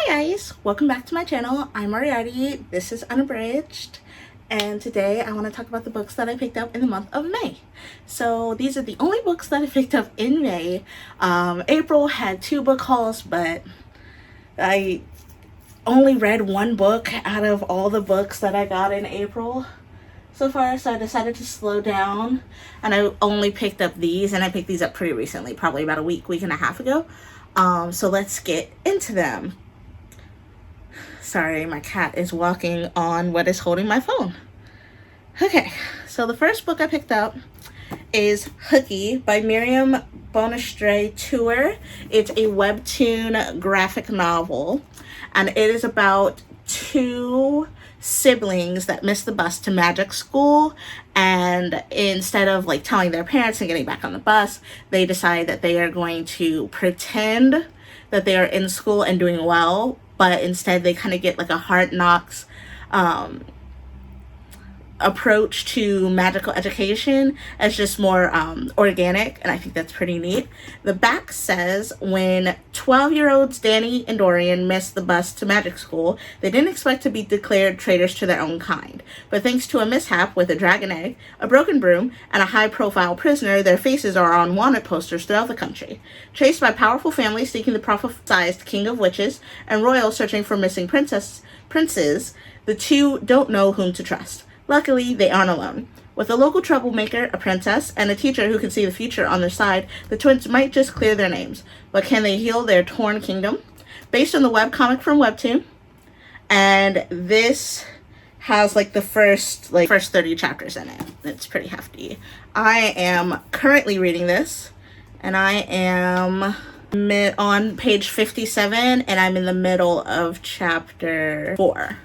Hi guys, welcome back to my channel. I'm Moriarty, this is Unabridged, and today I want to talk about the books that I picked up in the month of May. So these are the only books that I picked up in May. April had 2 book hauls, but I only read 1 book out of all the books that I got in April so far, so I decided to slow down, and I only picked up these, and I picked these up pretty recently, probably about a week and a half ago. So let's get into them. Sorry, my cat is walking on what is holding my phone. Okay, so the first book I picked up is Hooky by Miriam Bonestray Tour. It's a webtoon graphic novel, and it is about 2 siblings that miss the bus to magic school, and instead of like telling their parents and getting back on the bus, they decide that they are going to pretend that they are in school and doing well, but instead they kind of get like a hard knocks approach to magical education as just more organic, and I think that's pretty neat. The back says, when 12-year-olds Danny and Dorian missed the bus to magic school, they didn't expect to be declared traitors to their own kind. But thanks to a mishap with a dragon egg, a broken broom, and a high-profile prisoner, their faces are on wanted posters throughout the country. Chased by powerful families seeking the prophesized king of witches and royals searching for missing princes, the 2 don't know whom to trust. Luckily, they aren't alone. With a local troublemaker, a princess, and a teacher who can see the future on their side, the twins might just clear their names. But can they heal their torn kingdom? Based on the webcomic from Webtoon. And this has like the first 30 chapters in it. It's pretty hefty. I am currently reading this, and I am on page 57, and I'm in the middle of chapter 4.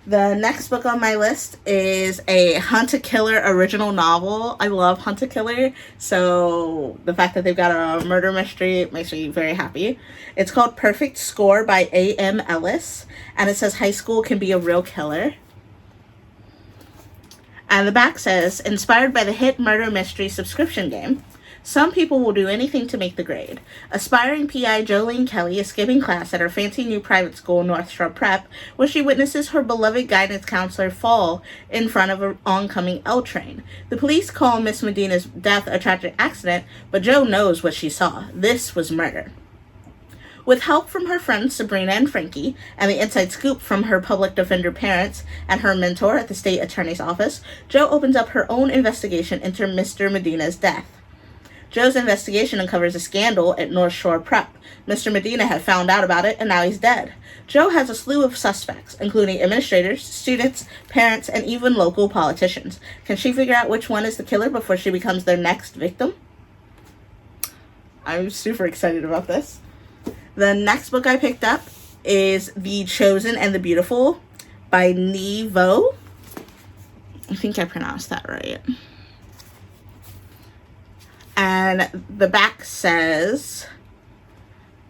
The next book on my list is a Hunt a Killer original novel. I love Hunt a Killer, so the fact that they've got a murder mystery makes me very happy. It's called Perfect Score by A.M. Ellis, and it says high school can be a real killer. And the back says, inspired by the hit murder mystery subscription game, some people will do anything to make the grade. Aspiring PI Jolene Kelly is skipping class at her fancy new private school, North Shore Prep, where she witnesses her beloved guidance counselor fall in front of an oncoming L train. The police call Miss Medina's death a tragic accident, but Jo knows what she saw. This was murder. With help from her friends Sabrina and Frankie, and the inside scoop from her public defender parents and her mentor at the state attorney's office, Jo opens up her own investigation into Mr. Medina's death. Jo's investigation uncovers a scandal at North Shore Prep. Mr. Medina had found out about it, and now he's dead. Jo has a slew of suspects, including administrators, students, parents, and even local politicians. Can she figure out which one is the killer before she becomes their next victim? I'm super excited about this. The next book I picked up is The Chosen and the Beautiful by Nevo. I think I pronounced that right. And the back says,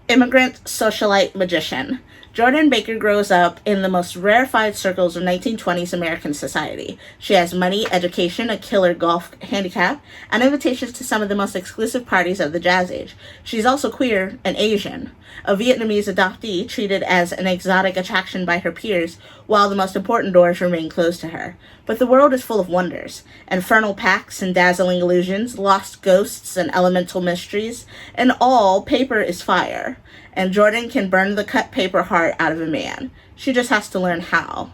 immigrant, socialite, magician. Jordan Baker grows up in the most rarefied circles of 1920s American society. She has money, education, a killer golf handicap, and invitations to some of the most exclusive parties of the jazz age. She's also queer and Asian, a Vietnamese adoptee treated as an exotic attraction by her peers, while the most important doors remain closed to her. But the world is full of wonders, infernal pacts and dazzling illusions, lost ghosts and elemental mysteries, and all paper is fire. And Jordan can burn the cut paper heart out of a man. She just has to learn how.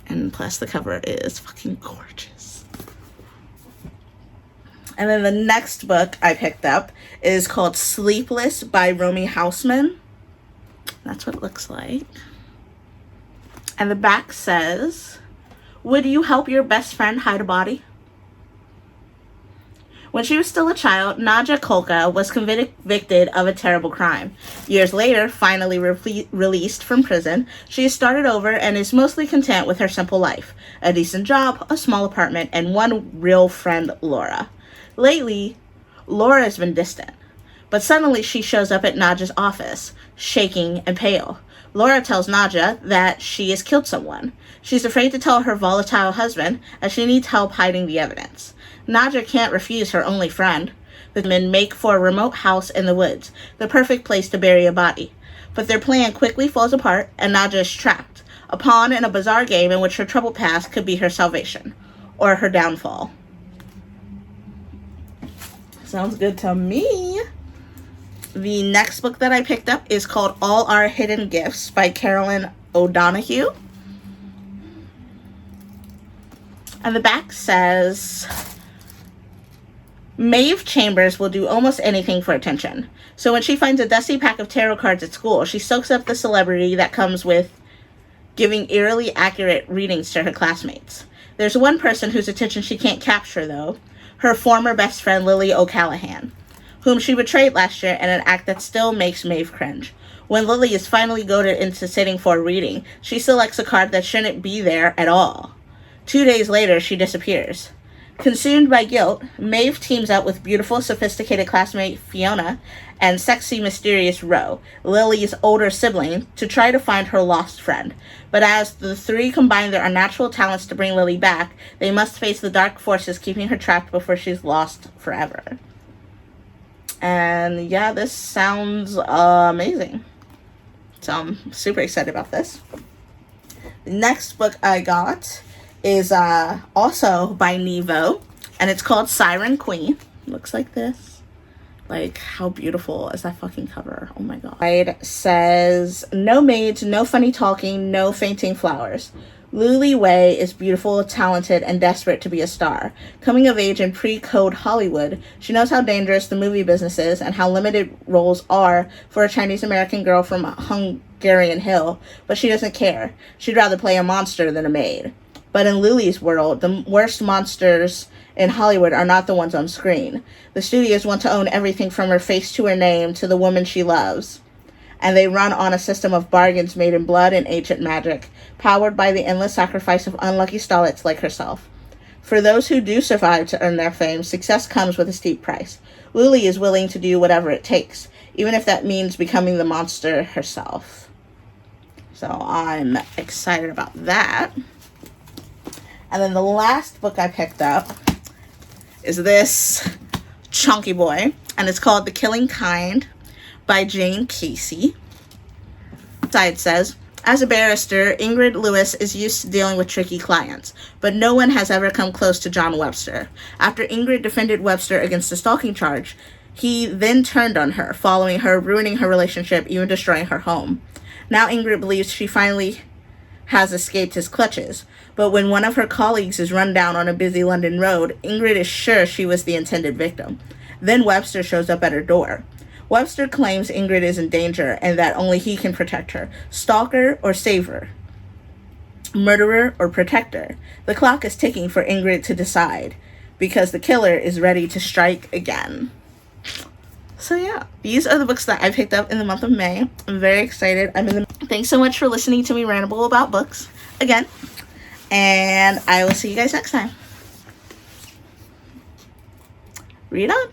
And plus the cover is fucking gorgeous. And then the next book I picked up is called Sleepless by Romy Hausman. That's what it looks like. And the back says, would you help your best friend hide a body? When she was still a child, Nadja Kolka was convicted of a terrible crime. Years later, finally released from prison, she has started over and is mostly content with her simple life. A decent job, a small apartment, and one real friend, Laura. Lately, Laura has been distant. But suddenly she shows up at Nadja's office, shaking and pale. Laura tells Nadja that she has killed someone. She's afraid to tell her volatile husband, as she needs help hiding the evidence. Nadja can't refuse her only friend. The men make for a remote house in the woods, the perfect place to bury a body. But their plan quickly falls apart, and Nadja is trapped, a pawn in a bizarre game in which her troubled past could be her salvation, or her downfall. Sounds good to me. The next book that I picked up is called All Our Hidden Gifts by Carolyn O'Donoghue. And the back says, Maeve Chambers will do almost anything for attention. So when she finds a dusty pack of tarot cards at school, she soaks up the celebrity that comes with giving eerily accurate readings to her classmates. There's one person whose attention she can't capture, though, her former best friend Lily O'Callahan, whom she betrayed last year in an act that still makes Maeve cringe. When Lily is finally goaded into sitting for a reading, she selects a card that shouldn't be there at all. 2 days later, she disappears. Consumed by guilt, Maeve teams up with beautiful, sophisticated classmate Fiona and sexy, mysterious Ro, Lily's older sibling, to try to find her lost friend. But as the three combine their unnatural talents to bring Lily back, they must face the dark forces keeping her trapped before she's lost forever. And yeah, this sounds amazing. So I'm super excited about this. The next book I got is also by Nevo, and it's called Siren Queen. Looks like this. Like, how beautiful is that fucking cover? Oh my god. It says, no maids, no funny talking, no fainting flowers. Luli Wei is beautiful, talented, and desperate to be a star. Coming of age in pre-code Hollywood, she knows how dangerous the movie business is and how limited roles are for a Chinese-American girl from Hungarian Hill, but she doesn't care. She'd rather play a monster than a maid. But in Luli's world, the worst monsters in Hollywood are not the ones on screen. The studios want to own everything from her face to her name to the woman she loves. And they run on a system of bargains made in blood and ancient magic, powered by the endless sacrifice of unlucky starlets like herself. For those who do survive to earn their fame, success comes with a steep price. Luli is willing to do whatever it takes, even if that means becoming the monster herself. So I'm excited about that. And then the last book I picked up is this chunky boy, and it's called The Killing Kind by Jane Casey. Side says, as a barrister, Ingrid Lewis is used to dealing with tricky clients, but no one has ever come close to John Webster. After Ingrid defended Webster against a stalking charge, he then turned on her, following her, ruining her relationship, even destroying her home. Now Ingrid believes she finally has escaped his clutches, but when one of her colleagues is run down on a busy London road, Ingrid is sure she was the intended victim. Then Webster shows up at her door. Webster claims Ingrid is in danger and that only he can protect her. Stalker or saver? Murderer or protector? The clock is ticking for Ingrid to decide, because the killer is ready to strike again. So yeah, these are the books that I picked up in the month of May. I'm very excited. Thanks so much for listening to me ramble about books again. And I will see you guys next time. Read on.